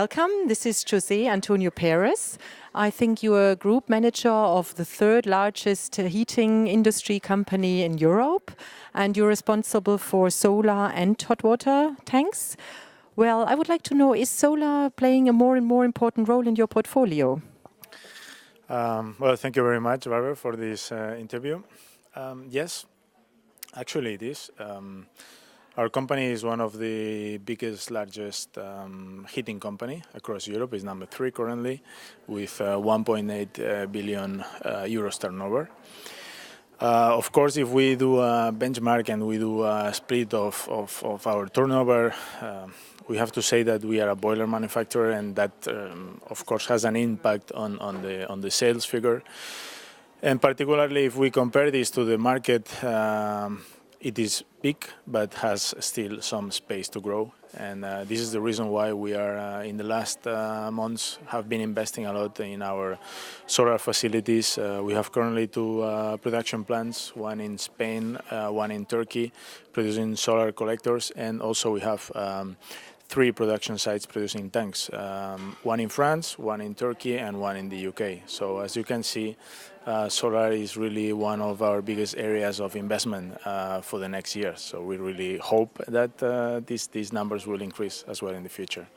welcome. This is Jose Antonio Perez. I think you are group manager of the third largest heating industry company in Europe, and you're responsible for solar and hot water tanks. Well, I would like to know, is solar playing a more and more important role in your portfolio? Well, thank you very much, Barbara, for this interview. Yes, actually it is. Our company is one of the biggest, largest heating company across Europe. It's number 3 currently, with 1.8 billion euros turnover. Of course, if we do a benchmark and we do a split of our turnover, we have to say that we are a boiler manufacturer, and that, of course, has an impact on the sales figure. And particularly if we compare this to the market, it is big, but has still some space to grow. And this is the reason why we are, in the last months, have been investing a lot in our solar facilities. We have currently 2 production plants, one in Spain, one in Turkey, producing solar collectors. And also we have 3 production sites producing tanks, one in France, one in Turkey, and one in the UK. So as you can see, solar is really one of our biggest areas of investment for the next year. So we really hope that these numbers will increase as well in the future.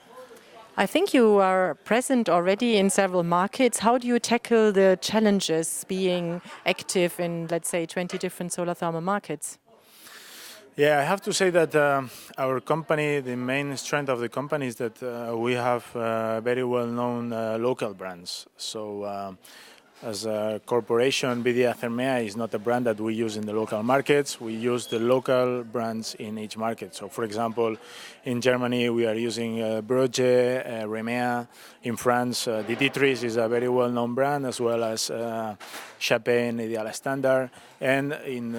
I think you are present already in several markets. How do you tackle the challenges being active in, let's say, 20 different solar thermal markets? Yeah, I have to say that our company, the main strength of the company is that we have very well-known local brands. So as a corporation, BDR Thermea is not a brand that we use in the local markets. We use the local brands in each market. So, for example, in Germany, we are using Broge, Remea. In France, the Ditris is a very well-known brand, as well as Chapin, Ideal Standard. And in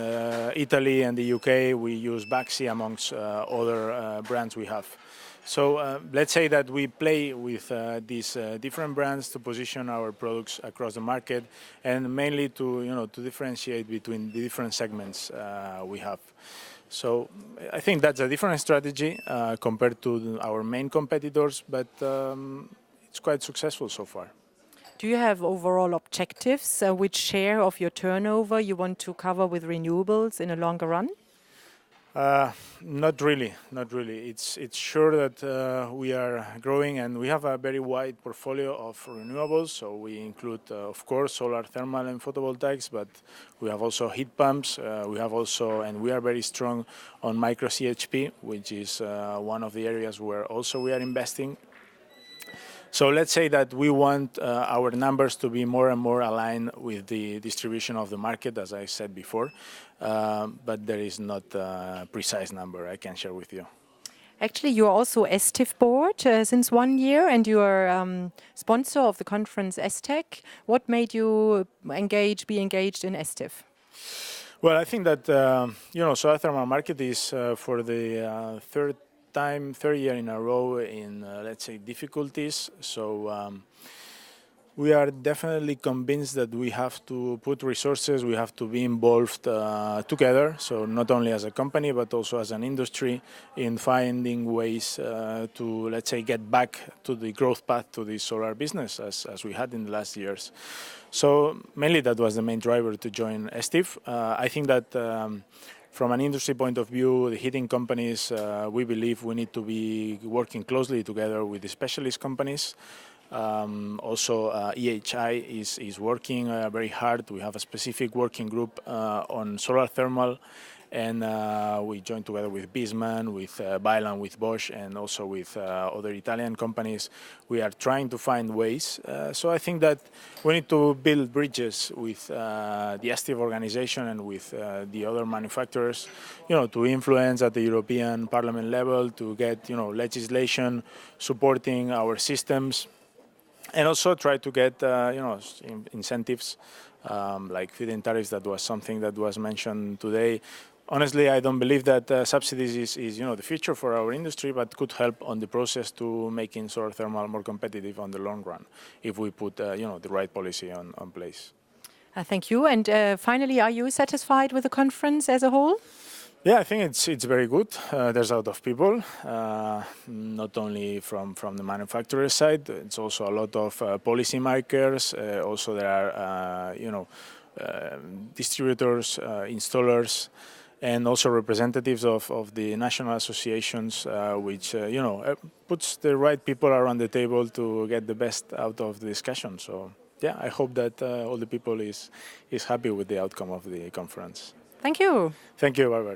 Italy and the UK, we use Baxi amongst other brands we have. So let's say that we play with these different brands to position our products across the market, and mainly to differentiate between the different segments we have. So I think that's a different strategy compared to our main competitors, but it's quite successful so far. Do you have overall objectives? Which share of your turnover you want to cover with renewables in a longer run? Not really. It's sure that we are growing, and we have a very wide portfolio of renewables. So we include, of course, solar, thermal, and photovoltaics, but we have also heat pumps. We are very strong on micro CHP, which is one of the areas where also we are investing. So let's say that we want our numbers to be more and more aligned with the distribution of the market, as I said before, but there is not a precise number I can share with you. Actually, you are also ESTIF board since 1 year, and you are sponsor of the conference ESTEC. What made you be engaged in ESTIF? Well, I think that solar thermal market is for the third year in a row in, let's say, difficulties. So we are definitely convinced that we have to put resources, we have to be involved together. So not only as a company, but also as an industry, in finding ways to, let's say, get back to the growth path to the solar business as we had in the last years. So mainly that was the main driver to join ESTIF. I think that from an industry point of view, the heating companies, we believe we need to be working closely together with the specialist companies. Also, EHI is working very hard. We have a specific working group on solar thermal, and we joined together with Bisman, with Bailan, with Bosch, and also with other Italian companies. We are trying to find ways. So I think that we need to build bridges with the ESTIF organization and with the other manufacturers, to influence at the European Parliament level, to get legislation supporting our systems, and also try to get incentives like feed-in tariffs. That was something that was mentioned today. Honestly, I don't believe that subsidies is the future for our industry, but could help on the process to making solar thermal more competitive on the long run if we put the right policy on place. Thank you. And finally, are you satisfied with the conference as a whole? Yeah, I think it's very good. There's a lot of people, not only from the manufacturer side. It's also a lot of policy makers. Also, there are distributors, installers, and also representatives of the national associations, which puts the right people around the table to get the best out of the discussion. So yeah, I hope that all the people is happy with the outcome of the conference. Thank you. Thank you, Barbara.